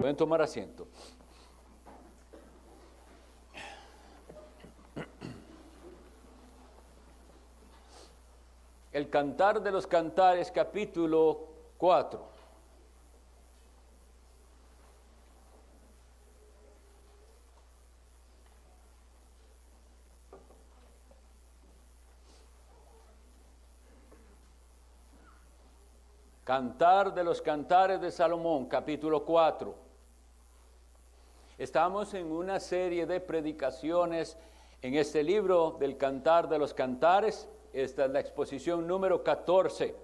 Pueden tomar asiento. El Cantar de los Cantares, capítulo 4. Cantar de los Cantares de Salomón, capítulo 4. Estamos en una serie de predicaciones en este libro del Cantar de los Cantares. Esta es la exposición número 14.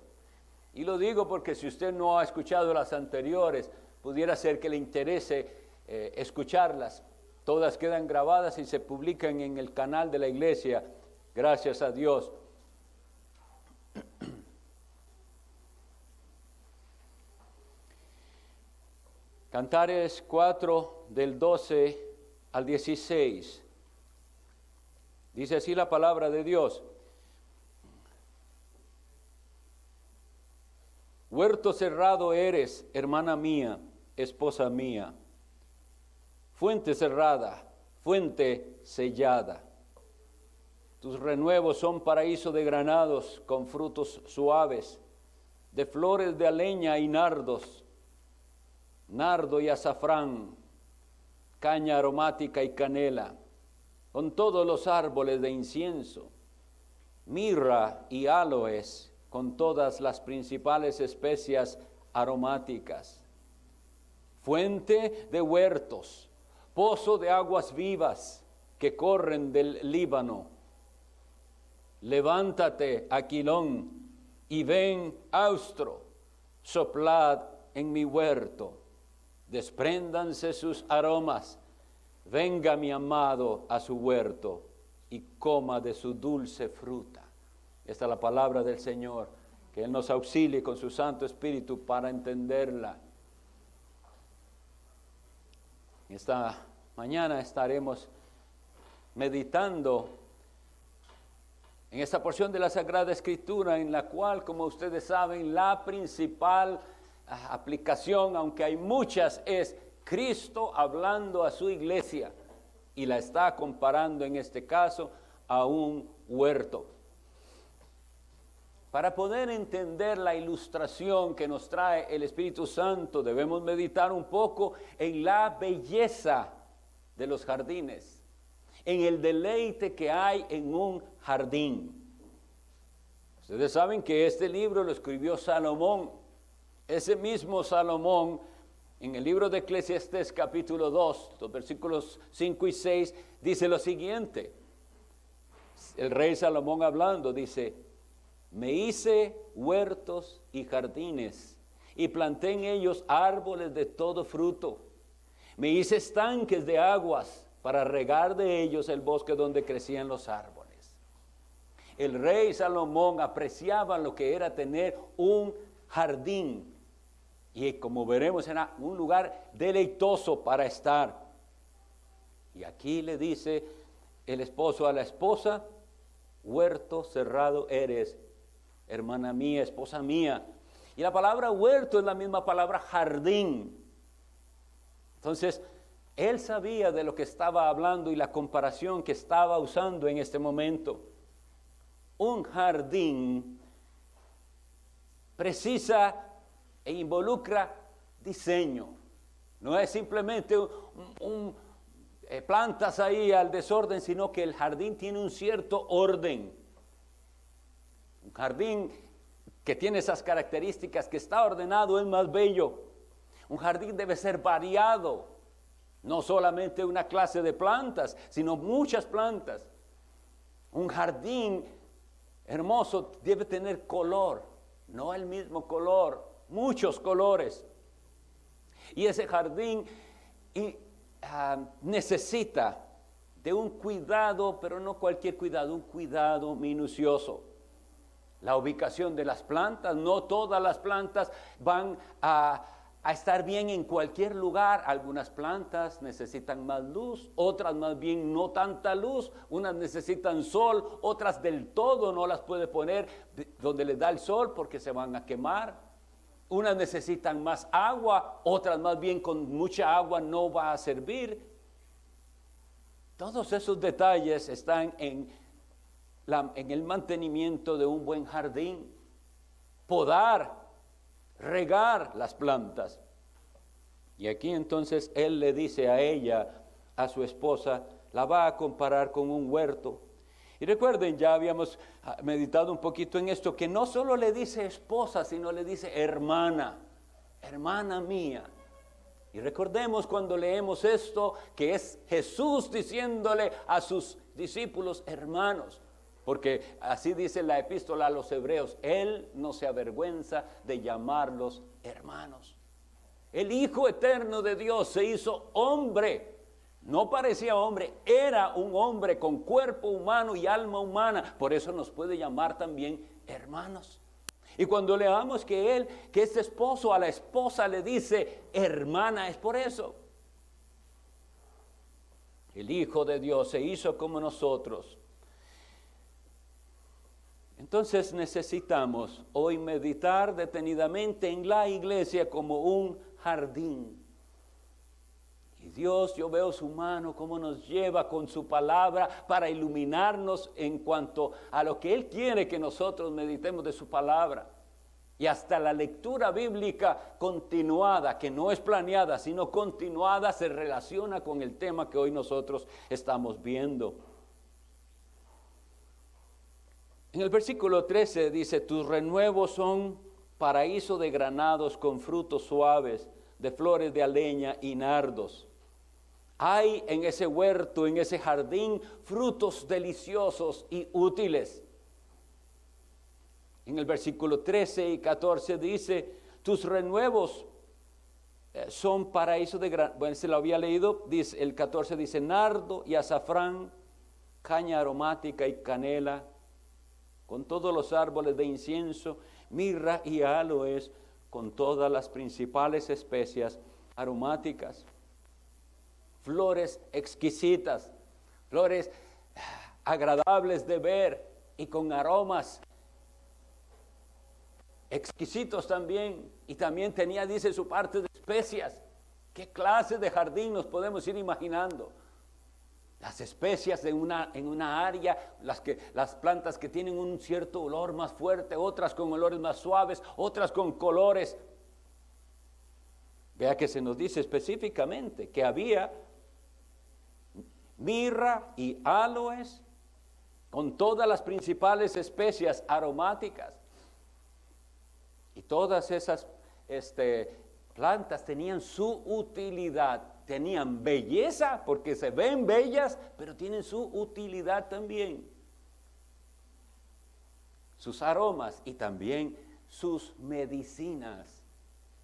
Y lo digo porque si usted no ha escuchado las anteriores, pudiera ser que le interese escucharlas. Todas quedan grabadas y se publican en el canal de la iglesia, gracias a Dios. Cantares 4, del 12 al 16. Dice así la palabra de Dios. Huerto cerrado eres, hermana mía, esposa mía. Fuente cerrada, fuente sellada. Tus renuevos son paraíso de granados con frutos suaves, de flores de aleña y nardos. Nardo y azafrán, caña aromática y canela, con todos los árboles de incienso, mirra y áloes, con todas las principales especias aromáticas. Fuente de huertos, pozo de aguas vivas que corren del Líbano. Levántate, Aquilón, y ven, austro, soplad en mi huerto. Despréndanse sus aromas, venga mi amado a su huerto y coma de su dulce fruta. Esta es la palabra del Señor, que Él nos auxilie con su Santo Espíritu para entenderla. Esta mañana estaremos meditando en esta porción de la Sagrada Escritura, en la cual, como ustedes saben, la principal aplicación, aunque hay muchas, es Cristo hablando a su iglesia y la está comparando en este caso a un huerto. Para poder entender la ilustración que nos trae el Espíritu Santo, debemos meditar un poco en la belleza de los jardines, en el deleite que hay en un jardín. Ustedes saben que este libro lo escribió Salomón. Ese mismo Salomón, en el libro de Eclesiastés capítulo 2, los versículos 5 y 6, dice lo siguiente. El rey Salomón hablando dice: me hice huertos y jardines, y planté en ellos árboles de todo fruto. Me hice estanques de aguas para regar de ellos el bosque donde crecían los árboles. El rey Salomón apreciaba lo que era tener un jardín. Y como veremos, era un lugar deleitoso para estar. Y aquí le dice el esposo a la esposa: huerto cerrado eres, hermana mía, esposa mía. Y la palabra huerto es la misma palabra jardín. Entonces, él sabía de lo que estaba hablando y la comparación que estaba usando en este momento. Un jardín precisa e involucra diseño. No es simplemente plantas ahí al desorden, sino que el jardín tiene un cierto orden. Un jardín que tiene esas características, que está ordenado, es más bello. Un jardín debe ser variado, no solamente una clase de plantas, sino muchas plantas. Un jardín hermoso debe tener color, no el mismo color, muchos colores. Y ese jardín necesita de un cuidado, pero no cualquier cuidado, un cuidado minucioso. La ubicación de las plantas, no todas las plantas van a estar bien en cualquier lugar. Algunas plantas necesitan más luz, otras más bien no tanta luz, unas necesitan sol, otras del todo no las puede poner donde les da el sol porque se van a quemar. Unas necesitan más agua, otras más bien con mucha agua no va a servir. Todos esos detalles están en el mantenimiento de un buen jardín. Podar, regar las plantas. Y aquí entonces él le dice a ella, a su esposa, la va a comparar con un huerto. Y recuerden, ya habíamos meditado un poquito en esto, que no solo le dice esposa, sino le dice hermana, hermana mía. Y recordemos cuando leemos esto, que es Jesús diciéndole a sus discípulos hermanos, porque así dice la epístola a los hebreos, Él no se avergüenza de llamarlos hermanos. El Hijo eterno de Dios se hizo hombre. No parecía hombre, era un hombre con cuerpo humano y alma humana. Por eso nos puede llamar también hermanos. Y cuando leamos que este esposo a la esposa le dice hermana, es por eso. El Hijo de Dios se hizo como nosotros. Entonces necesitamos hoy meditar detenidamente en la iglesia como un jardín. Y Dios, yo veo su mano, cómo nos lleva con su palabra para iluminarnos en cuanto a lo que Él quiere que nosotros meditemos de su palabra. Y hasta la lectura bíblica continuada, que no es planeada, sino continuada, se relaciona con el tema que hoy nosotros estamos viendo. En el versículo 13 dice, tus renuevos son paraíso de granados con frutos suaves, de flores de aleña y nardos. Hay en ese huerto, en ese jardín, frutos deliciosos y útiles. En el versículo 13 y 14 dice, tus renuevos son paraíso de granados. Bueno, se lo había leído, dice, el 14 dice, nardo y azafrán, caña aromática y canela, con todos los árboles de incienso, mirra y aloes, con todas las principales especias aromáticas. Flores exquisitas, flores agradables de ver y con aromas exquisitos también. Y también tenía, dice, su parte de especias. ¿Qué clase de jardín nos podemos ir imaginando? Las especias en una área, las plantas que tienen un cierto olor más fuerte, otras con olores más suaves, otras con colores. Vea que se nos dice específicamente que había mirra y aloes con todas las principales especias aromáticas. Y todas esas plantas tenían su utilidad, tenían belleza porque se ven bellas, pero tienen su utilidad también. Sus aromas y también sus medicinas.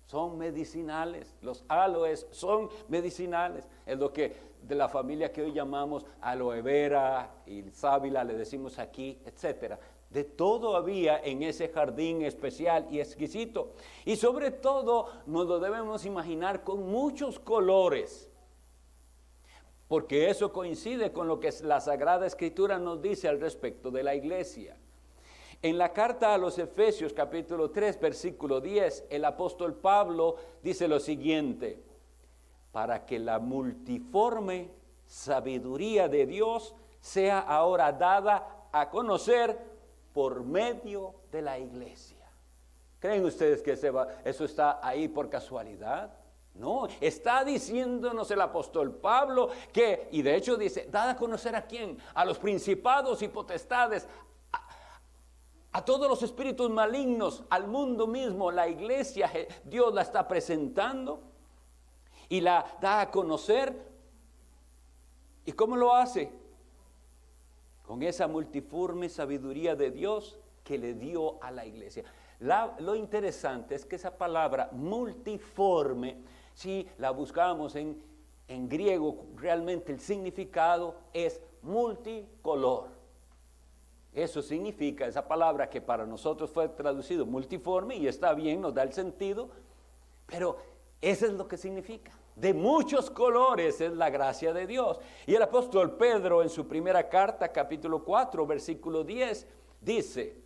Son medicinales, los aloes son medicinales. Es lo que de la familia que hoy llamamos aloe vera y sábila, le decimos aquí, etcétera. De todo había en ese jardín especial y exquisito. Y sobre todo nos lo debemos imaginar con muchos colores, porque eso coincide con lo que la Sagrada Escritura nos dice al respecto de la iglesia. En la carta a los Efesios capítulo 3 versículo 10, el apóstol Pablo dice lo siguiente: para que la multiforme sabiduría de Dios sea ahora dada a conocer por medio de la iglesia. ¿Creen ustedes que eso está ahí por casualidad? No, está diciéndonos el apóstol Pablo que, y de hecho dice, dada a conocer a quién, a los principados y potestades, a todos los espíritus malignos, al mundo mismo. La iglesia, Dios la está presentando y la da a conocer. ¿Y cómo lo hace? Con esa multiforme sabiduría de Dios que le dio a la iglesia. Lo interesante es que esa palabra multiforme, si la buscamos en griego, realmente el significado es multicolor. Eso significa, esa palabra que para nosotros fue traducido multiforme, y está bien, nos da el sentido, pero eso es lo que significa. De muchos colores es la gracia de Dios. Y el apóstol Pedro en su primera carta, capítulo 4, versículo 10, dice,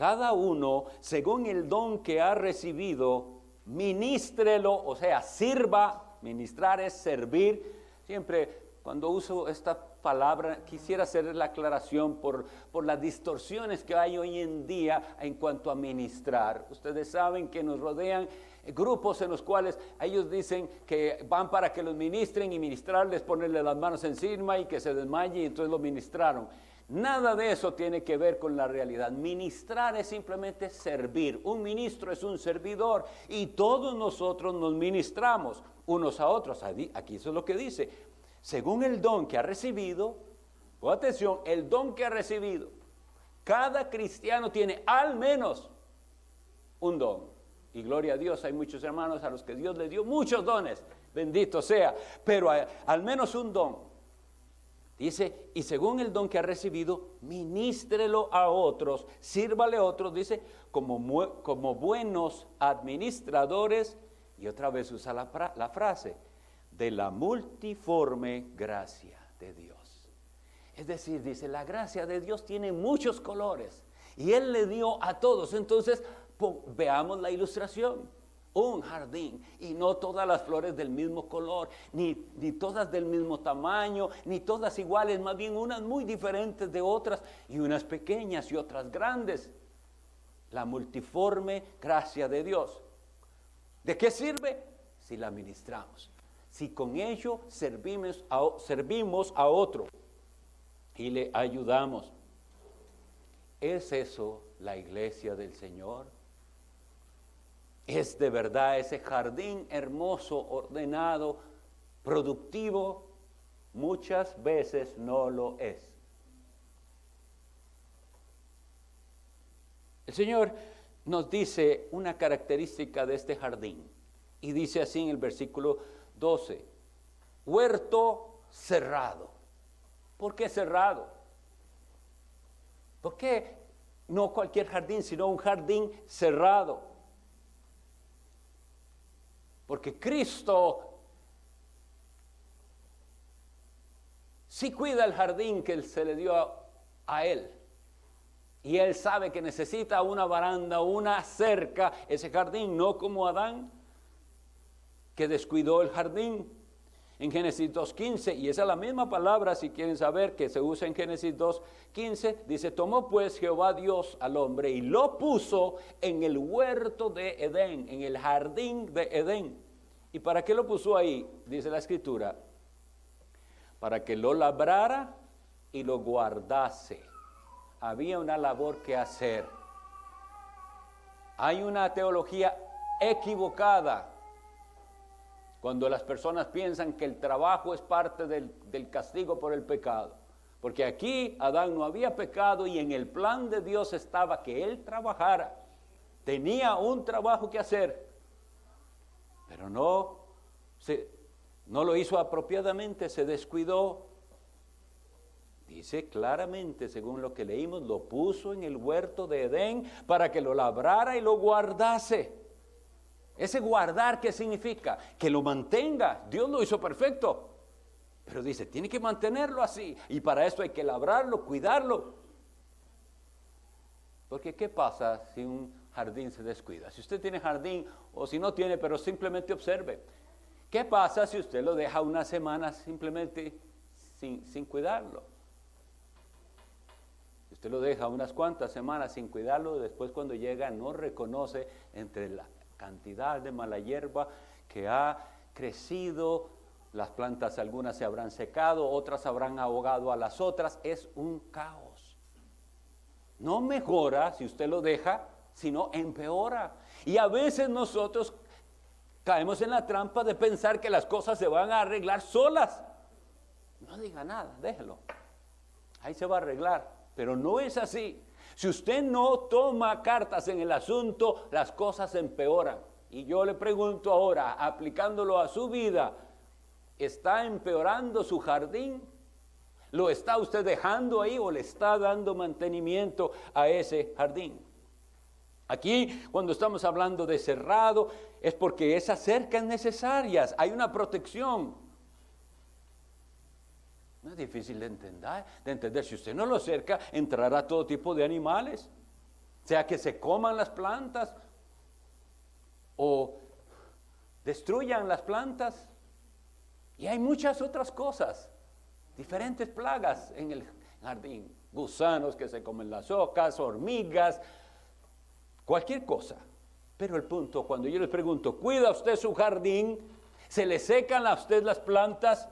cada uno, según el don que ha recibido, ministrelo, o sea, sirva. Ministrar es servir. Siempre cuando uso esta palabra, quisiera hacer la aclaración por las distorsiones que hay hoy en día en cuanto a ministrar. Ustedes saben que nos rodean grupos en los cuales ellos dicen que van para que los ministren y ministrarles, ponerle las manos encima y que se desmaye y entonces lo ministraron. Nada de eso tiene que ver con la realidad. Ministrar es simplemente servir. Un ministro es un servidor y todos nosotros nos ministramos unos a otros. Aquí eso es lo que dice. Según el don que ha recibido, o atención, el don que ha recibido. Cada cristiano tiene al menos un don. Y gloria a Dios, hay muchos hermanos a los que Dios les dio muchos dones. Bendito sea. Pero al menos un don. Dice, y según el don que ha recibido, ministrelo a otros, sírvale a otros, dice, como buenos administradores, y otra vez usa la frase, de la multiforme gracia de Dios. Es decir, dice, la gracia de Dios tiene muchos colores, y Él le dio a todos. Entonces, veamos la ilustración. Un jardín, y no todas las flores del mismo color, ni todas del mismo tamaño, ni todas iguales, más bien unas muy diferentes de otras, y unas pequeñas y otras grandes. La multiforme gracia de Dios. ¿De qué sirve? Si la ministramos, si con ello servimos a otro y le ayudamos. ¿Es eso la iglesia del Señor? ¿Es de verdad ese jardín hermoso, ordenado, productivo? Muchas veces no lo es. El Señor nos dice una característica de este jardín. Y dice así en el versículo 12. Huerto cerrado. ¿Por qué cerrado? ¿Por qué no cualquier jardín, sino un jardín cerrado? Porque Cristo sí cuida el jardín que se le dio a Él. Y Él sabe que necesita una baranda, una cerca, ese jardín, no como Adán, que descuidó el jardín. En Génesis 2:15, y esa es la misma palabra, si quieren saber, que se usa en Génesis 2:15, dice, tomó pues Jehová Dios al hombre y lo puso en el huerto de Edén, en el jardín de Edén. ¿Y para qué lo puso ahí? Dice la Escritura, para que lo labrara y lo guardase. Había una labor que hacer. Hay una teología equivocada cuando las personas piensan que el trabajo es parte del castigo por el pecado. Porque aquí Adán no había pecado y en el plan de Dios estaba que él trabajara. Tenía un trabajo que hacer, pero no lo hizo apropiadamente, se descuidó. Dice claramente, según lo que leímos, lo puso en el huerto de Edén para que lo labrara y lo guardase. Ese guardar, ¿qué significa? Que lo mantenga. Dios lo hizo perfecto. Pero dice, tiene que mantenerlo así. Y para eso hay que labrarlo, cuidarlo. Porque ¿qué pasa si un jardín se descuida? Si usted tiene jardín o si no tiene, pero simplemente observe. ¿Qué pasa si usted lo deja una semana simplemente sin cuidarlo? Si usted lo deja unas cuantas semanas sin cuidarlo, después cuando llega no reconoce entre la cantidad de mala hierba que ha crecido, las plantas algunas se habrán secado, otras habrán ahogado a las otras, es un caos. No mejora si usted lo deja, sino empeora. Y a veces nosotros caemos en la trampa de pensar que las cosas se van a arreglar solas. No diga nada, déjelo. Ahí se va a arreglar, pero no es así. Si usted no toma cartas en el asunto, las cosas empeoran. Y yo le pregunto ahora, aplicándolo a su vida, ¿está empeorando su jardín? ¿Lo está usted dejando ahí o le está dando mantenimiento a ese jardín? Aquí, cuando estamos hablando de cerrado, es porque esas cercas necesarias, hay una protección. No es difícil de entender. Si usted no lo cerca, entrará todo tipo de animales. sea que se coman las plantas o destruyan las plantas. Y hay muchas otras cosas, diferentes plagas en el jardín, gusanos que se comen las hojas, hormigas, cualquier cosa. Pero el punto, cuando yo les pregunto, ¿cuida usted su jardín? ¿Se le secan a usted las plantas?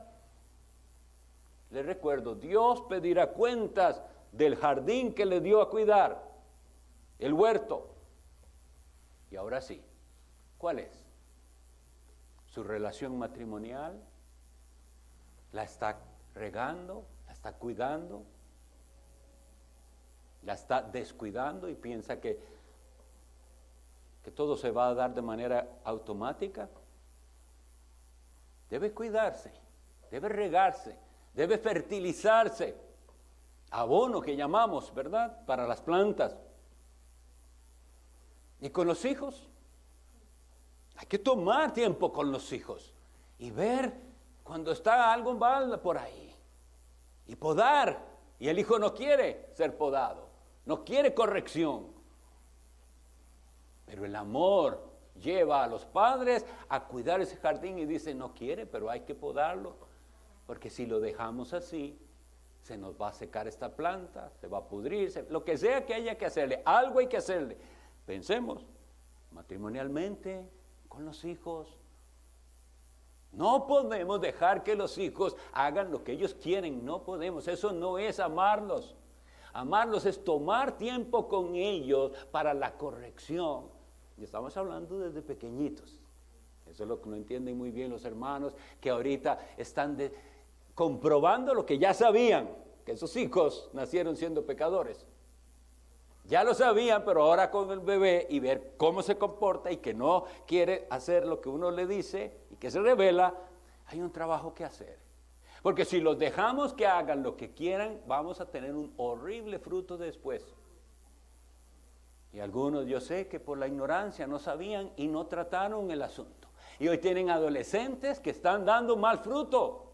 Les recuerdo, Dios pedirá cuentas del jardín que le dio a cuidar, el huerto. Y ahora sí, ¿cuál es? ¿Su relación matrimonial? ¿La está regando? ¿La está cuidando? ¿La está descuidando y piensa que todo se va a dar de manera automática? Debe cuidarse, debe regarse, debe fertilizarse. Abono que llamamos, ¿verdad? Para las plantas. Y con los hijos, hay que tomar tiempo con los hijos y ver cuando está algo mal por ahí y podar. Y el hijo no quiere ser podado, no quiere corrección. Pero el amor lleva a los padres a cuidar ese jardín y dice, no quiere, pero hay que podarlo, porque si lo dejamos así, se nos va a secar esta planta, se va a pudrirse, lo que sea que haya que hacerle, algo hay que hacerle. Pensemos, matrimonialmente, con los hijos. No podemos dejar que los hijos hagan lo que ellos quieren, no podemos, eso no es amarlos. Amarlos es tomar tiempo con ellos para la corrección. Y estamos hablando desde pequeñitos. Eso es lo que no entienden muy bien los hermanos, que ahorita están comprobando lo que ya sabían, que sus hijos nacieron siendo pecadores. Ya lo sabían, pero ahora con el bebé y ver cómo se comporta y que no quiere hacer lo que uno le dice y que se revela, hay un trabajo que hacer. Porque si los dejamos que hagan lo que quieran, vamos a tener un horrible fruto después. Y algunos yo sé que por la ignorancia no sabían y no trataron el asunto. Y hoy tienen adolescentes que están dando mal fruto.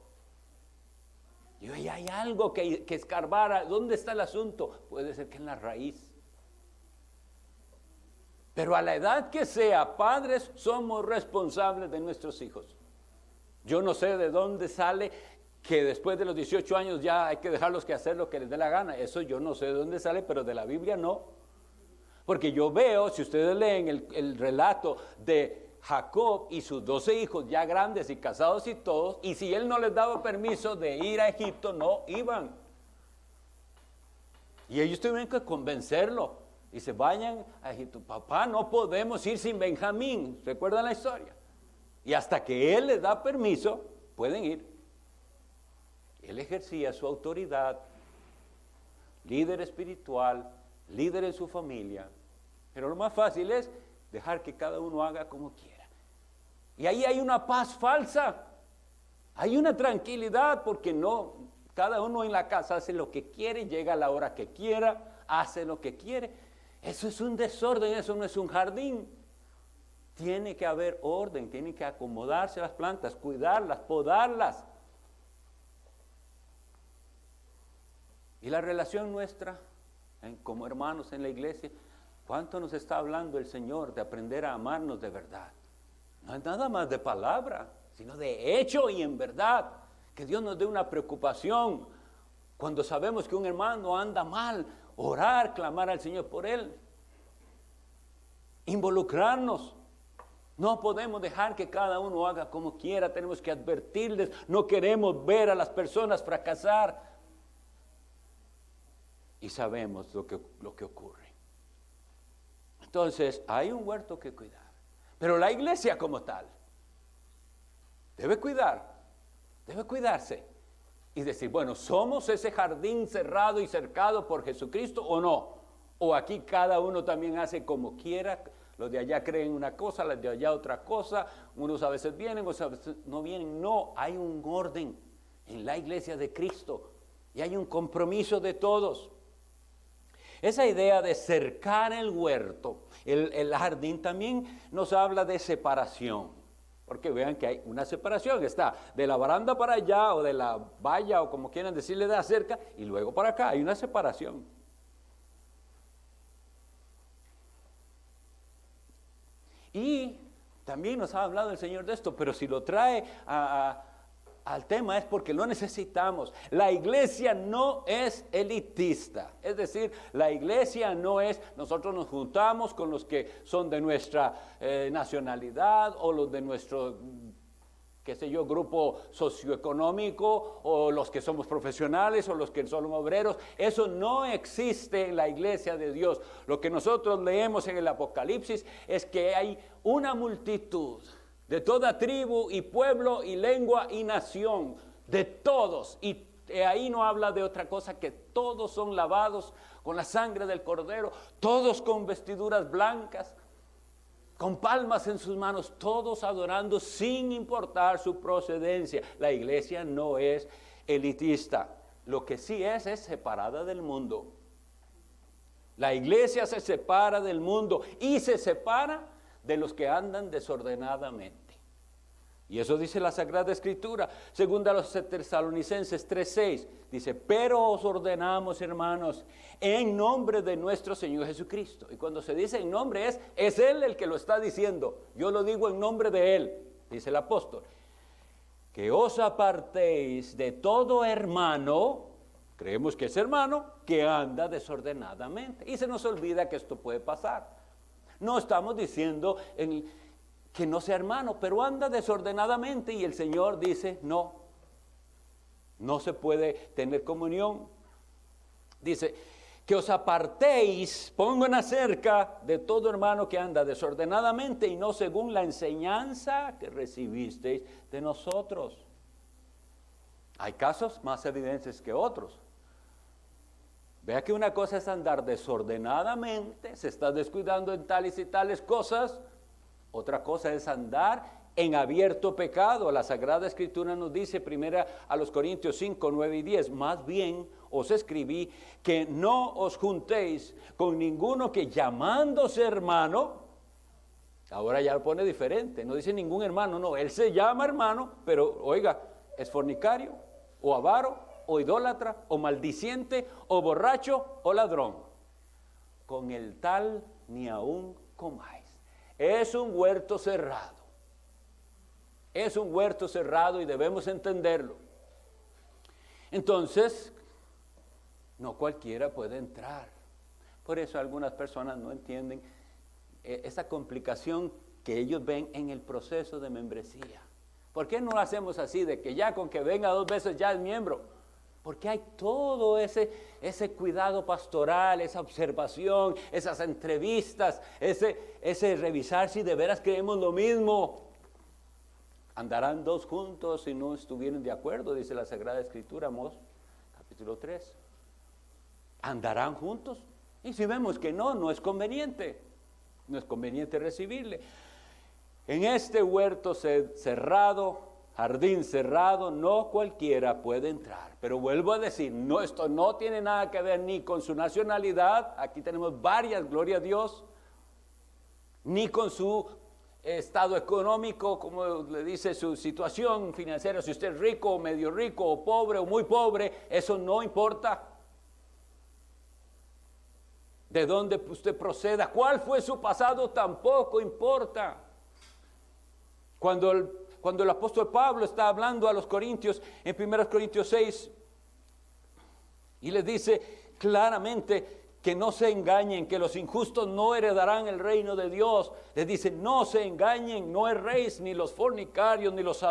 Y hoy hay algo que escarbar. ¿Dónde está el asunto? Puede ser que en la raíz. Pero a la edad que sea, padres, somos responsables de nuestros hijos. Yo no sé de dónde sale que después de los 18 años ya hay que dejarlos que hacer lo que les dé la gana. Eso yo no sé de dónde sale, pero de la Biblia no. Porque yo veo, si ustedes leen el relato de Jacob y sus 12 hijos ya grandes y casados y todos, y si él no les daba permiso de ir a Egipto, no iban. Y ellos tuvieron que convencerlo. Y se vayan a Egipto. Papá, no podemos ir sin Benjamín. ¿Recuerdan la historia? Y hasta que él les da permiso, pueden ir. Él ejercía su autoridad, líder espiritual, líder en su familia. Pero lo más fácil es dejar que cada uno haga como quiera. Y ahí hay una paz falsa. Hay una tranquilidad porque no, cada uno en la casa hace lo que quiere, llega a la hora que quiera, hace lo que quiere. Eso es un desorden, eso no es un jardín. Tiene que haber orden, tienen que acomodarse las plantas, cuidarlas, podarlas. Y la relación nuestra, como hermanos en la iglesia, ¿cuánto nos está hablando el Señor de aprender a amarnos de verdad? No es nada más de palabra, sino de hecho y en verdad. Que Dios nos dé una preocupación cuando sabemos que un hermano anda mal. Orar, clamar al Señor por él. Involucrarnos. No podemos dejar que cada uno haga como quiera. Tenemos que advertirles. No queremos ver a las personas fracasar. Y sabemos lo que ocurre. Entonces, hay un huerto que cuidar. Pero la iglesia como tal debe cuidar. Debe cuidarse. Y decir, bueno, ¿somos ese jardín cerrado y cercado por Jesucristo o no? O aquí cada uno también hace como quiera. Los de allá creen una cosa, los de allá otra cosa. Unos a veces vienen, otros a veces no vienen. No, hay un orden en la iglesia de Cristo. Y hay un compromiso de todos. Esa idea de cercar el huerto, el jardín también nos habla de separación. Porque vean que hay una separación, está de la baranda para allá o de la valla o como quieran decirle de cerca y luego para acá, hay una separación. Y también nos ha hablado el Señor de esto, pero si lo trae al tema es porque lo necesitamos. La iglesia no es elitista, es decir, la iglesia no es, nosotros nos juntamos con los que son de nuestra nacionalidad o los de nuestro, qué sé yo, grupo socioeconómico, o los que somos profesionales o los que son obreros. Eso no existe en la iglesia de Dios. Lo que nosotros leemos en el Apocalipsis es que hay una multitud de toda tribu y pueblo y lengua y nación, de todos, y ahí no habla de otra cosa, que todos son lavados con la sangre del Cordero, todos con vestiduras blancas, con palmas en sus manos, todos adorando sin importar su procedencia. La iglesia no es elitista, lo que sí es separada del mundo. La iglesia se separa del mundo y se separa de los que andan desordenadamente. Y eso dice la Sagrada Escritura, según a los Tesalonicenses 3:6, dice, pero os ordenamos, hermanos, en nombre de nuestro Señor Jesucristo. Y cuando se dice en nombre es Él el que lo está diciendo. Yo lo digo en nombre de Él, dice el apóstol, que os apartéis de todo hermano, creemos que es hermano, que anda desordenadamente. Y se nos olvida que esto puede pasar. No estamos diciendo que no sea hermano, pero anda desordenadamente, y el Señor dice, no se puede tener comunión. Dice, que os apartéis, pongan acerca de todo hermano que anda desordenadamente y no según la enseñanza que recibisteis de nosotros. Hay casos más evidentes que otros. Vea que una cosa es andar desordenadamente, se está descuidando en tales y tales cosas. Otra cosa es andar en abierto pecado. La Sagrada Escritura nos dice, primera a los Corintios 5, 9 y 10, más bien os escribí que no os juntéis con ninguno que llamándose hermano, ahora ya lo pone diferente, no dice ningún hermano, no, él se llama hermano, pero oiga, es fornicario, o avaro, o idólatra, o maldiciente, o borracho, o ladrón. Con el tal ni aún comáis. Es un huerto cerrado. Es un huerto cerrado y debemos entenderlo. Entonces, no cualquiera puede entrar. Por eso algunas personas no entienden esa complicación que ellos ven en el proceso de membresía. ¿Por qué no lo hacemos así, de que ya con que venga 2 veces ya es miembro? Porque hay todo ese cuidado pastoral, esa observación, esas entrevistas, ese revisar si de veras creemos lo mismo. Andarán 2 juntos si no estuvieran de acuerdo, dice la Sagrada Escritura, Amós, capítulo 3. Andarán juntos. Y si vemos que no es conveniente recibirle. En este huerto cerrado, jardín cerrado, no cualquiera puede entrar. Pero vuelvo a decir, esto no tiene nada que ver ni con su nacionalidad, aquí tenemos varias, gloria a Dios, ni con su estado económico, como le dice su situación financiera, si usted es rico o medio rico o pobre o muy pobre, eso no importa. De dónde usted proceda, cuál fue su pasado, tampoco importa. Cuando el apóstol Pablo está hablando a los corintios, en 1 Corintios 6, y les dice claramente que no se engañen, que los injustos no heredarán el reino de Dios. Les dice, no se engañen, no erréis, ni los fornicarios, ni los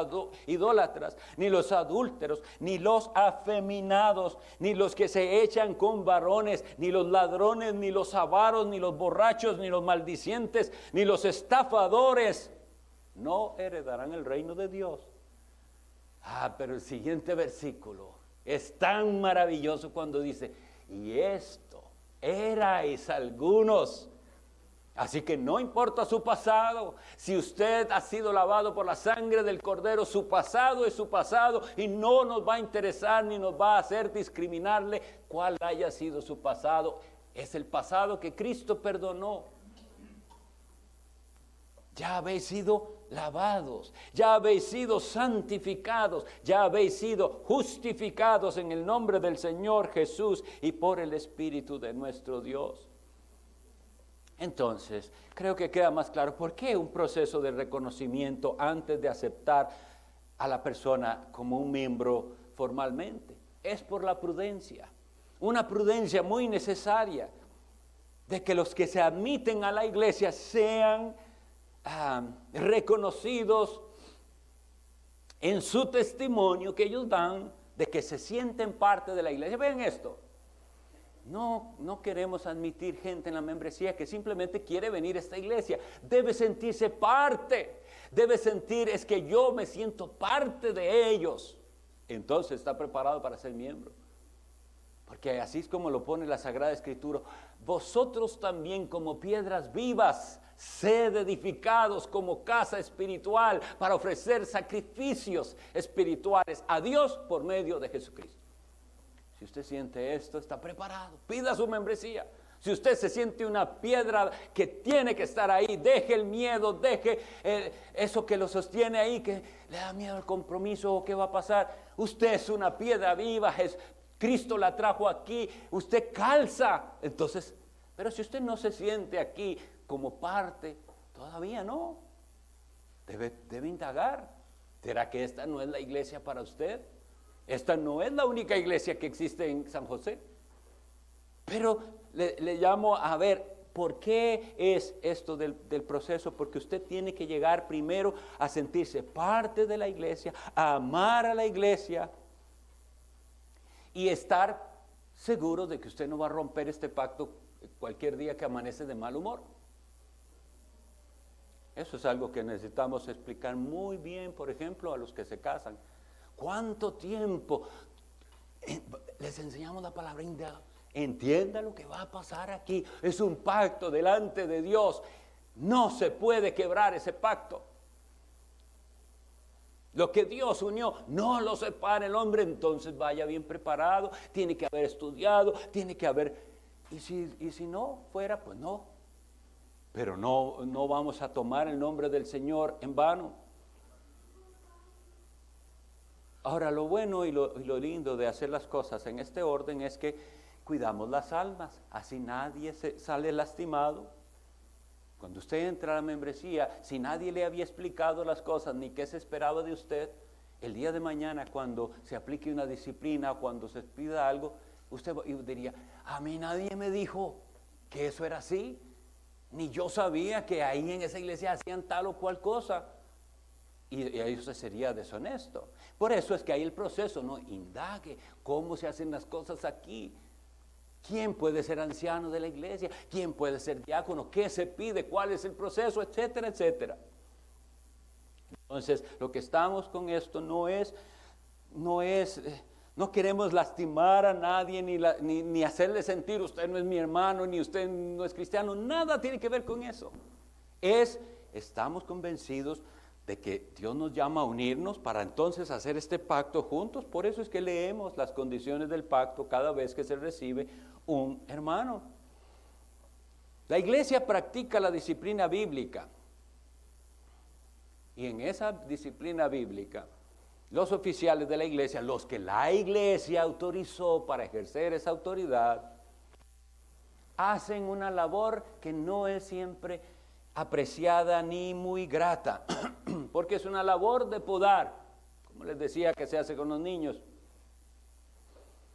idólatras, ni los adúlteros, ni los afeminados, ni los que se echan con varones, ni los ladrones, ni los avaros, ni los borrachos, ni los maldicientes, ni los estafadores, no heredarán el reino de Dios. Pero el siguiente versículo es tan maravilloso cuando dice, y esto erais algunos. Así que no importa su pasado, si usted ha sido lavado por la sangre del Cordero, su pasado es su pasado y no nos va a interesar ni nos va a hacer discriminarle cuál haya sido su pasado. Es el pasado que Cristo perdonó. Ya habéis sido lavados, ya habéis sido santificados, ya habéis sido justificados en el nombre del Señor Jesús y por el Espíritu de nuestro Dios. Entonces, creo que queda más claro por qué un proceso de reconocimiento antes de aceptar a la persona como un miembro formalmente. Es por la prudencia, una prudencia muy necesaria de que los que se admiten a la iglesia sean reconocidos en su testimonio que ellos dan de que se sienten parte de la iglesia. Vean esto. No queremos admitir gente en la membresía que simplemente quiere venir a esta iglesia. Debe sentirse parte. Debe sentir, es que yo me siento parte de ellos. Entonces está preparado para ser miembro. Porque así es como lo pone la Sagrada Escritura. Vosotros también como piedras vivas, sed edificados como casa espiritual para ofrecer sacrificios espirituales a Dios por medio de Jesucristo. Si usted siente esto, está preparado. Pida su membresía. Si usted se siente una piedra que tiene que estar ahí, deje el miedo, deje eso que lo sostiene ahí, que le da miedo al compromiso o qué va a pasar. Usted es una piedra viva, Cristo la trajo aquí, usted calza. Entonces, pero si usted no se siente aquí como parte, todavía no. Debe indagar. ¿Será que esta no es la iglesia para usted? Esta no es la única iglesia que existe en San José. Pero le llamo a ver, ¿por qué es esto del proceso? Porque usted tiene que llegar primero a sentirse parte de la iglesia, a amar a la iglesia y estar seguro de que usted no va a romper este pacto cualquier día que amanece de mal humor. Eso es algo que necesitamos explicar muy bien, por ejemplo, a los que se casan. ¿Cuánto tiempo les enseñamos la palabra indagada? Entienda lo que va a pasar aquí. Es un pacto delante de Dios. No se puede quebrar ese pacto. Lo que Dios unió, no lo separa el hombre. Entonces vaya bien preparado, tiene que haber estudiado, tiene que haber... Y si no fuera, pues no. Pero no vamos a tomar el nombre del Señor en vano. Ahora, lo bueno y lo lindo de hacer las cosas en este orden es que cuidamos las almas, así nadie sale lastimado. Cuando usted entra a la membresía, si nadie le había explicado las cosas ni qué se esperaba de usted, el día de mañana cuando se aplique una disciplina o cuando se pida algo, usted diría, a mí nadie me dijo que eso era así, ni yo sabía que ahí en esa iglesia hacían tal o cual cosa. Y ahí usted sería deshonesto. Por eso es que hay el proceso, ¿no? Indague cómo se hacen las cosas aquí. ¿Quién puede ser anciano de la iglesia? ¿Quién puede ser diácono? ¿Qué se pide? ¿Cuál es el proceso? Etcétera, etcétera. Entonces, lo que estamos con esto no queremos lastimar a nadie ni hacerle sentir usted no es mi hermano, ni usted no es cristiano. Nada tiene que ver con eso. Estamos convencidos de que Dios nos llama a unirnos para entonces hacer este pacto juntos. Por eso es que leemos las condiciones del pacto cada vez que se recibe un hermano. La iglesia practica la disciplina bíblica. Y en esa disciplina bíblica, los oficiales de la iglesia, los que la iglesia autorizó para ejercer esa autoridad, hacen una labor que no es siempre apreciada ni muy grata, porque es una labor de podar, como les decía que se hace con los niños,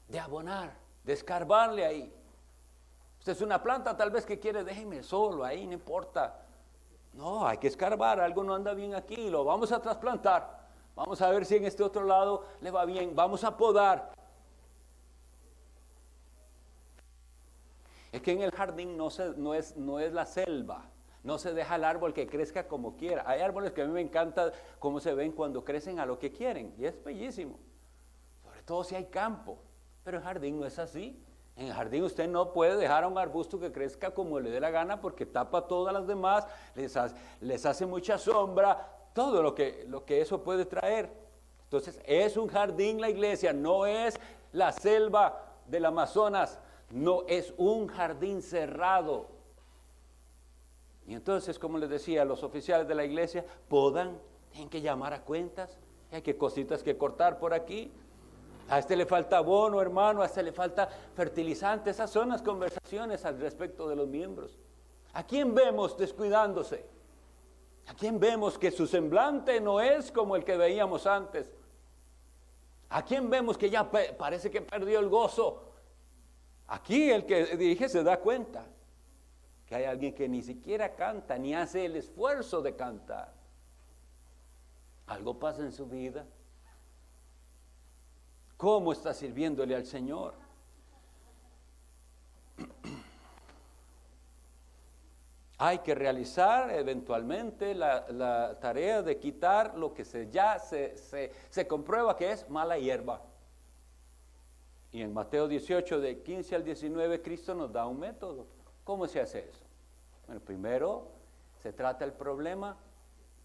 de abonar, de escarbarle ahí. Usted es una planta tal vez que quiere, déjeme solo ahí, no importa. No, hay que escarbar, algo no anda bien aquí, lo vamos a trasplantar, vamos a ver si en este otro lado le va bien, vamos a podar. Es que en el jardín no es la selva. No se deja el árbol que crezca como quiera. Hay árboles que a mí me encanta cómo se ven cuando crecen a lo que quieren. Y es bellísimo. Sobre todo si hay campo. Pero en jardín no es así. En el jardín usted no puede dejar a un arbusto que crezca como le dé la gana porque tapa a todas las demás, les hace mucha sombra, todo lo que eso puede traer. Entonces es un jardín la iglesia, no es la selva del Amazonas, no es un jardín cerrado. Y entonces, como les decía, los oficiales de la iglesia tienen que llamar a cuentas, hay que cositas que cortar por aquí. A este le falta abono, hermano, a este le falta fertilizante. Esas son las conversaciones al respecto de los miembros. ¿A quién vemos descuidándose? ¿A quién vemos que su semblante no es como el que veíamos antes? ¿A quién vemos que ya parece que perdió el gozo? Aquí el que dirige se da cuenta que hay alguien que ni siquiera canta, ni hace el esfuerzo de cantar. Algo pasa en su vida. ¿Cómo está sirviéndole al Señor? Hay que realizar eventualmente la tarea de quitar lo que se comprueba que es mala hierba. Y en Mateo 18, de 15 al 19, Cristo nos da un método. ¿Cómo se hace eso? Bueno, primero se trata el problema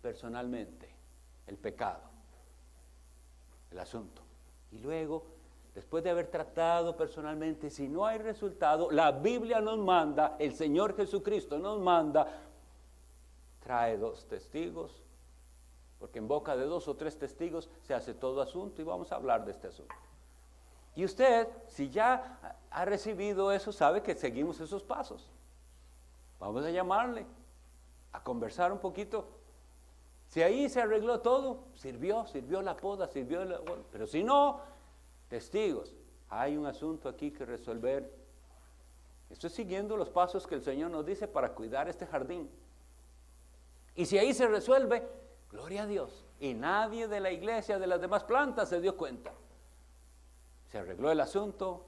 personalmente, el pecado, el asunto. Y luego, después de haber tratado personalmente, si no hay resultado, la Biblia nos manda, el Señor Jesucristo nos manda, trae 2 testigos, porque en boca de 2 o 3 testigos se hace todo asunto y vamos a hablar de este asunto. Y usted, si ya ha recibido eso, sabe que seguimos esos pasos. Vamos a llamarle, a conversar un poquito. Si ahí se arregló todo, sirvió la poda, pero si no, testigos. Hay un asunto aquí que resolver. Estoy siguiendo los pasos que el Señor nos dice para cuidar este jardín. Y si ahí se resuelve, gloria a Dios. Y nadie de la iglesia, de las demás plantas, se dio cuenta. Se arregló el asunto,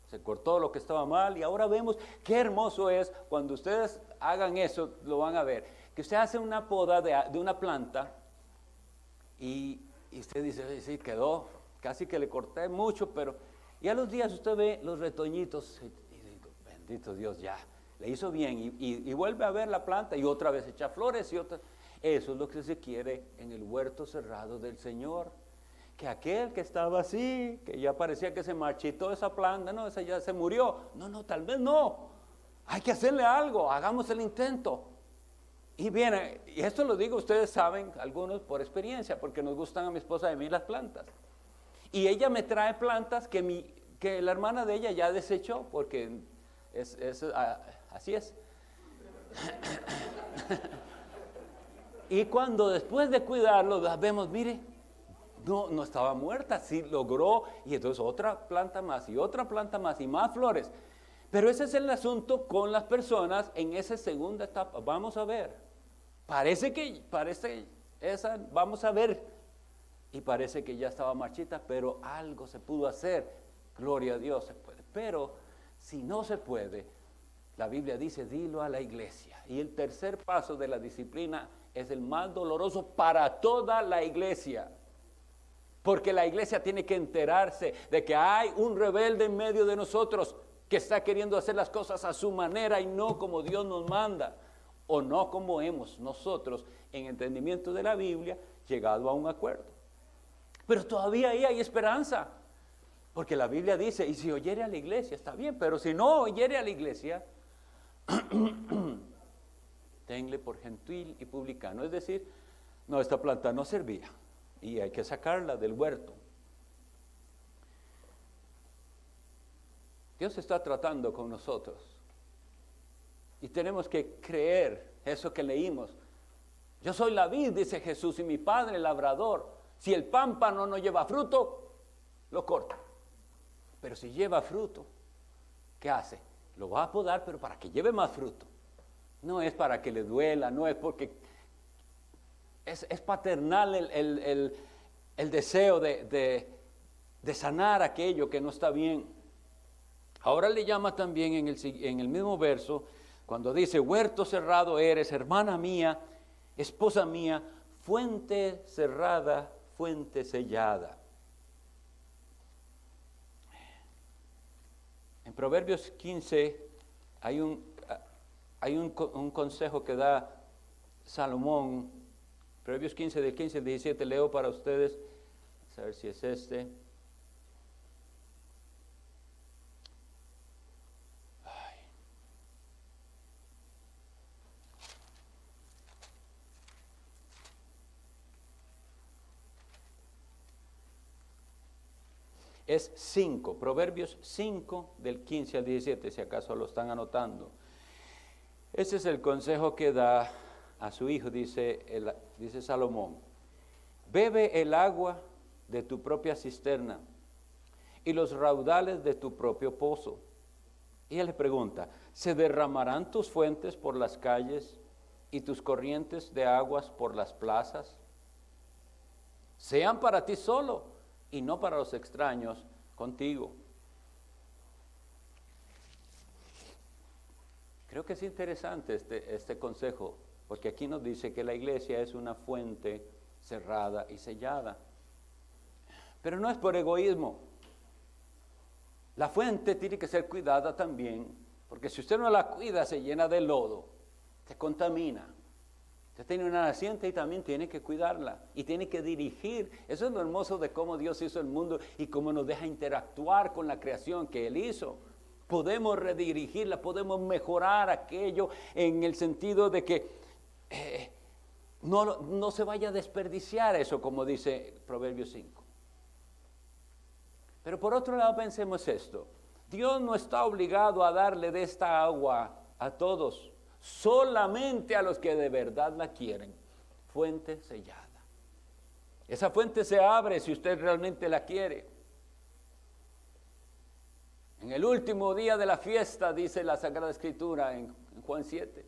se cortó lo que estaba mal y ahora vemos qué hermoso es cuando ustedes hagan eso, lo van a ver, que usted hace una poda de una planta y usted dice, sí, quedó, casi que le corté mucho, pero y a los días usted ve los retoñitos y digo, bendito Dios, ya, le hizo bien y vuelve a ver la planta y otra vez echa flores y otra. Eso es lo que se quiere en el huerto cerrado del Señor. Que aquel que estaba así, que ya parecía que se marchitó esa planta, no, esa ya se murió. No, tal vez no. Hay que hacerle algo, hagamos el intento. Y viene, y esto lo digo, ustedes saben, algunos por experiencia, porque nos gustan a mi esposa y a mí las plantas. Y ella me trae plantas que la hermana de ella ya desechó, porque así es. Y cuando después de cuidarlo, vemos, mire, no estaba muerta, sí logró, y entonces otra planta más y otra planta más y más flores. Pero ese es el asunto con las personas en esa segunda etapa. Vamos a ver, parece esa, vamos a ver, y parece que ya estaba marchita, pero algo se pudo hacer, gloria a Dios se puede. Pero si no se puede, la Biblia dice, dilo a la iglesia. Y el tercer paso de la disciplina es el más doloroso para toda la iglesia. Porque la iglesia tiene que enterarse de que hay un rebelde en medio de nosotros que está queriendo hacer las cosas a su manera y no como Dios nos manda, o no como hemos nosotros, en entendimiento de la Biblia, llegado a un acuerdo. Pero todavía ahí hay esperanza, porque la Biblia dice, y si oyere a la iglesia, está bien, pero si no oyere a la iglesia, tenle por gentil y publicano. Es decir, no, esta planta no servía. Y hay que sacarla del huerto. Dios está tratando con nosotros. Y tenemos que creer eso que leímos. Yo soy la vid, dice Jesús, y mi Padre el labrador. Si el pámpano no lleva fruto, lo corta. Pero si lleva fruto, ¿qué hace? Lo va a podar, pero para que lleve más fruto. No es para que le duela, no es porque... Es paternal el deseo de sanar aquello que no está bien. Ahora le llama también en el mismo verso, cuando dice, huerto cerrado eres, hermana mía, esposa mía, fuente cerrada, fuente sellada. En Proverbios 15 hay un consejo que da Salomón. Proverbios 15, del 15 al 17, leo para ustedes, a ver si es este. Es 5, Proverbios 5, del 15 al 17, si acaso lo están anotando. Ese es el consejo que da a su hijo, dice Salomón. Bebe el agua de tu propia cisterna y los raudales de tu propio pozo. Y él le pregunta, ¿se derramarán tus fuentes por las calles y tus corrientes de aguas por las plazas? Sean para ti solo y no para los extraños contigo. Creo que es interesante este consejo, porque aquí nos dice que la iglesia es una fuente cerrada y sellada. Pero no es por egoísmo. La fuente tiene que ser cuidada también, porque si usted no la cuida se llena de lodo, se contamina. Usted tiene una naciente y también tiene que cuidarla y tiene que dirigir. Eso es lo hermoso de cómo Dios hizo el mundo y cómo nos deja interactuar con la creación que Él hizo. Podemos redirigirla, podemos mejorar aquello en el sentido de que no se vaya a desperdiciar eso, como dice Proverbios 5. Pero por otro lado pensemos esto, Dios no está obligado a darle de esta agua a todos, solamente a los que de verdad la quieren. Fuente sellada. Esa fuente se abre si usted realmente la quiere. En el último día de la fiesta, dice la Sagrada Escritura en Juan 7,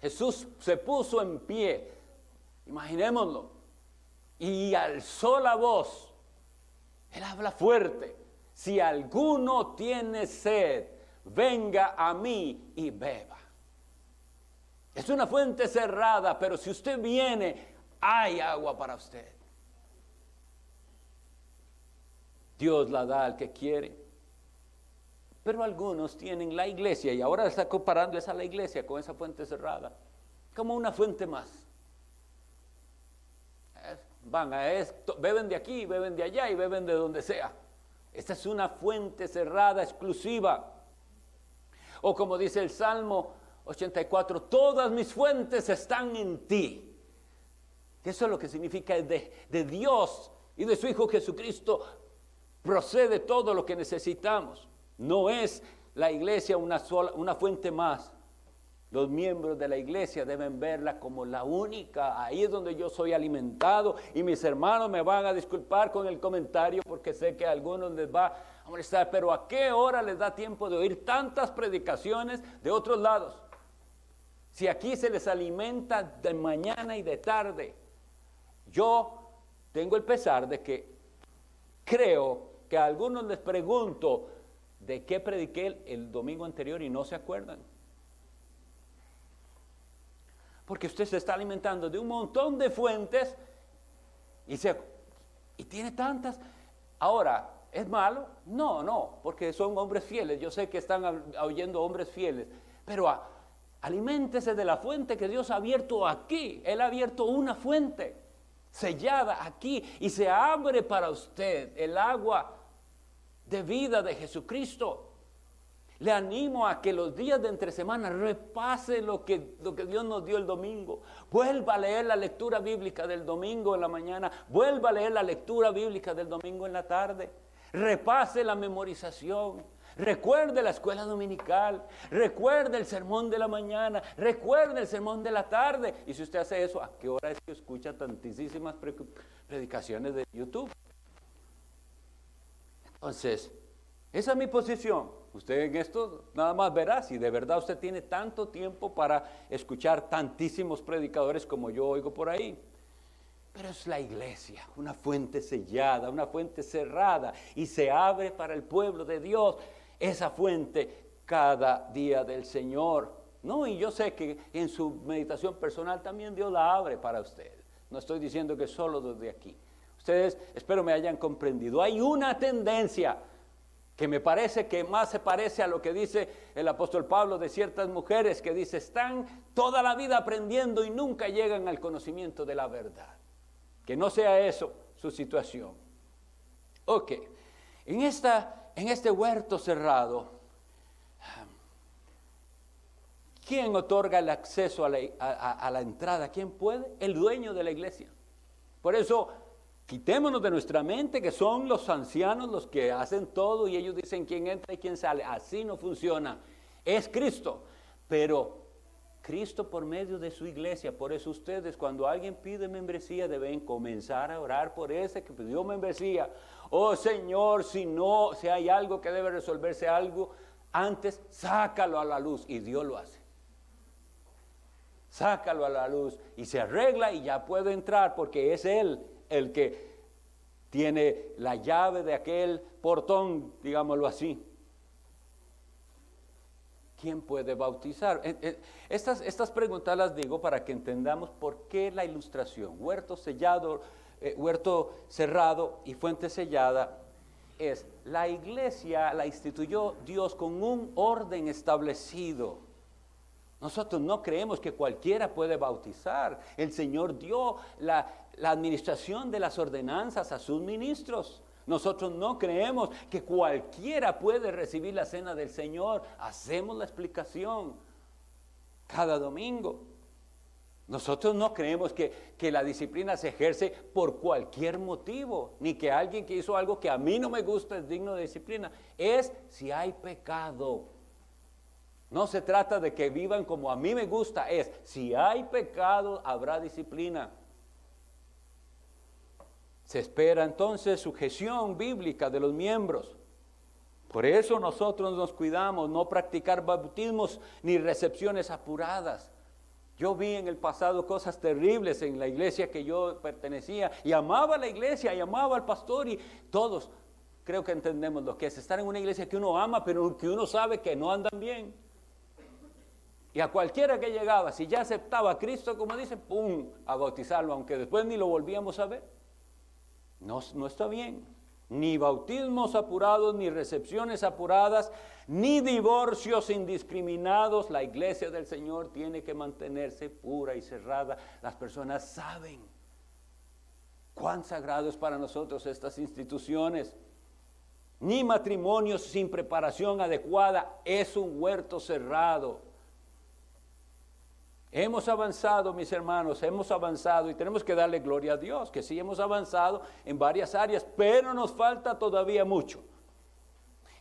Jesús se puso en pie, imaginémoslo, y alzó la voz. Él habla fuerte. Si alguno tiene sed, venga a mí y beba. Es una fuente cerrada, pero si usted viene, hay agua para usted. Dios la da al que quiere. Pero algunos tienen la iglesia, y ahora está comparando esa la iglesia con esa fuente cerrada, como una fuente más. Van a esto, beben de aquí, beben de allá y beben de donde sea. Esta es una fuente cerrada, exclusiva. O como dice el Salmo 84, todas mis fuentes están en ti. Eso es lo que significa de Dios y de su Hijo Jesucristo procede todo lo que necesitamos. No es la iglesia una fuente más. Los miembros de la iglesia deben verla como la única. Ahí es donde yo soy alimentado, y mis hermanos me van a disculpar con el comentario porque sé que a algunos les va a molestar, pero ¿a qué hora les da tiempo de oír tantas predicaciones de otros lados? Si aquí se les alimenta de mañana y de tarde. Yo tengo el pesar de que creo que a algunos les pregunto de qué prediqué el domingo anterior y no se acuerdan. Porque usted se está alimentando de un montón de fuentes y tiene tantas. Ahora, ¿es malo? No, porque son hombres fieles. Yo sé que están oyendo hombres fieles, pero aliméntese de la fuente que Dios ha abierto aquí. Él ha abierto una fuente sellada aquí y se abre para usted el agua de vida de Jesucristo. Le animo a que los días de entre semana repase lo que Dios nos dio el domingo. Vuelva a leer la lectura bíblica del domingo en la mañana. Vuelva a leer la lectura bíblica del domingo en la tarde. Repase la memorización. Recuerde la escuela dominical. Recuerde el sermón de la mañana. Recuerde el sermón de la tarde. Y si usted hace eso, ¿a qué hora es que escucha tantísimas predicaciones de YouTube? Entonces, esa es mi posición. Usted en esto nada más verá si de verdad usted tiene tanto tiempo para escuchar tantísimos predicadores como yo oigo por ahí. Pero es la iglesia, una fuente sellada, una fuente cerrada, y se abre para el pueblo de Dios esa fuente cada día del Señor. No, y yo sé que en su meditación personal también Dios la abre para usted. No estoy diciendo que solo desde aquí. Ustedes, espero me hayan comprendido. Hay una tendencia que me parece que más se parece a lo que dice el apóstol Pablo de ciertas mujeres, que dice, están toda la vida aprendiendo y nunca llegan al conocimiento de la verdad. Que no sea eso su situación. Ok, en este huerto cerrado, ¿quién otorga el acceso a la entrada? ¿Quién puede? El dueño de la iglesia. Por eso, quitémonos de nuestra mente que son los ancianos los que hacen todo y ellos dicen quién entra y quién sale. Así no funciona. Es Cristo. Pero Cristo por medio de su iglesia. Por eso ustedes, cuando alguien pide membresía, deben comenzar a orar por ese que pidió membresía. Oh Señor, si hay algo que debe resolverse algo, antes sácalo a la luz. Y Dios lo hace. Sácalo a la luz y se arregla y ya puede entrar, porque es Él el que tiene la llave de aquel portón, digámoslo así. ¿Quién puede bautizar? Estas preguntas las digo para que entendamos por qué la ilustración. Huerto cerrado y fuente sellada es la iglesia, la instituyó Dios con un orden establecido. Nosotros no creemos que cualquiera puede bautizar. El Señor dio la administración de las ordenanzas a sus ministros. Nosotros no creemos que cualquiera puede recibir la cena del Señor. Hacemos la explicación cada domingo. Nosotros no creemos que la disciplina se ejerce por cualquier motivo, ni que alguien que hizo algo que a mí no me gusta es digno de disciplina. Es si hay pecado. No se trata de que vivan como a mí me gusta, es si hay pecado habrá disciplina. Se espera entonces sujeción bíblica de los miembros. Por eso nosotros nos cuidamos, no practicar bautismos ni recepciones apuradas. Yo vi en el pasado cosas terribles en la iglesia que yo pertenecía y amaba la iglesia y amaba al pastor y todos creo que entendemos lo que es estar en una iglesia que uno ama pero que uno sabe que no andan bien. Y a cualquiera que llegaba, si ya aceptaba a Cristo, como dicen, ¡pum!, a bautizarlo, aunque después ni lo volvíamos a ver. No está bien. Ni bautismos apurados, ni recepciones apuradas, ni divorcios indiscriminados. La iglesia del Señor tiene que mantenerse pura y cerrada. Las personas saben cuán sagrado es para nosotros estas instituciones. Ni matrimonios sin preparación adecuada, es un huerto cerrado. Hemos avanzado, mis hermanos, hemos avanzado y tenemos que darle gloria a Dios, que sí hemos avanzado en varias áreas, pero nos falta todavía mucho.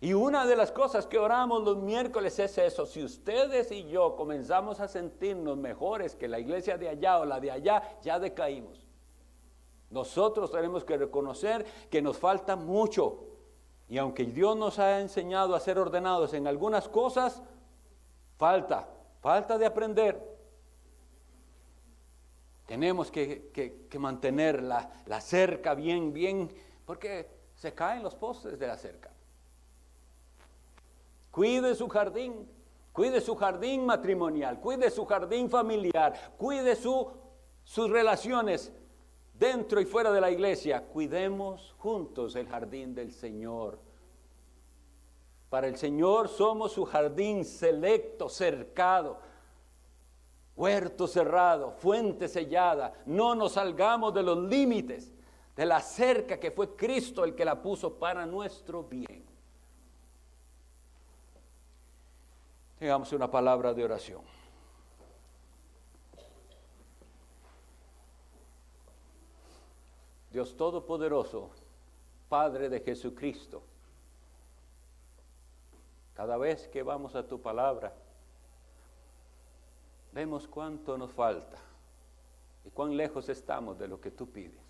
Y una de las cosas que oramos los miércoles es eso: si ustedes y yo comenzamos a sentirnos mejores que la iglesia de allá o la de allá, ya decaímos. Nosotros tenemos que reconocer que nos falta mucho. Y aunque Dios nos ha enseñado a ser ordenados en algunas cosas, falta de aprender. Tenemos que mantener la cerca bien, porque se caen los postes de la cerca. Cuide su jardín matrimonial, cuide su jardín familiar, cuide sus relaciones dentro y fuera de la iglesia. Cuidemos juntos el jardín del Señor. Para el Señor somos su jardín selecto, cercado. Huerto cerrado, fuente sellada. No nos salgamos de los límites de la cerca que fue Cristo el que la puso para nuestro bien. Tengamos una palabra de oración. Dios Todopoderoso, Padre de Jesucristo, cada vez que vamos a tu palabra, vemos cuánto nos falta y cuán lejos estamos de lo que tú pides.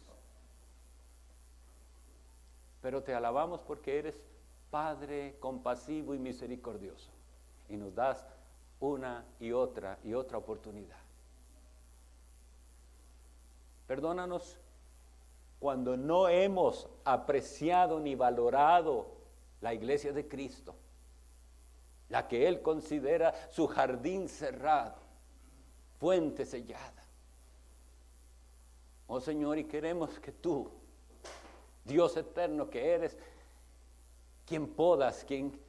Pero te alabamos porque eres Padre compasivo y misericordioso y nos das una y otra oportunidad. Perdónanos cuando no hemos apreciado ni valorado la iglesia de Cristo, la que Él considera su jardín cerrado, fuente sellada. Oh Señor, y queremos que tú, Dios eterno que eres, quien podas, quien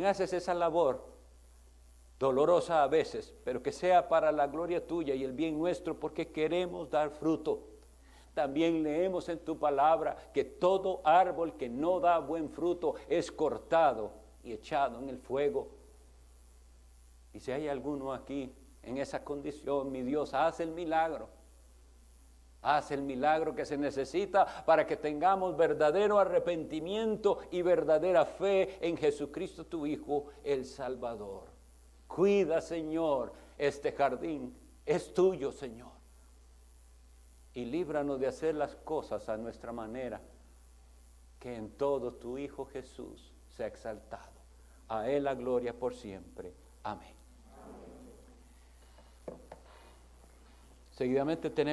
haces esa labor dolorosa a veces, pero que sea para la gloria tuya y el bien nuestro, porque queremos dar fruto. También leemos en tu palabra que todo árbol que no da buen fruto es cortado y echado en el fuego. Y si hay alguno aquí en esa condición, mi Dios, haz el milagro. Haz el milagro que se necesita para que tengamos verdadero arrepentimiento y verdadera fe en Jesucristo, tu Hijo, el Salvador. Cuida, Señor, este jardín. Es tuyo, Señor. Y líbranos de hacer las cosas a nuestra manera, que en todo tu Hijo Jesús sea exaltado. A Él la gloria por siempre. Amén. Seguidamente tenemos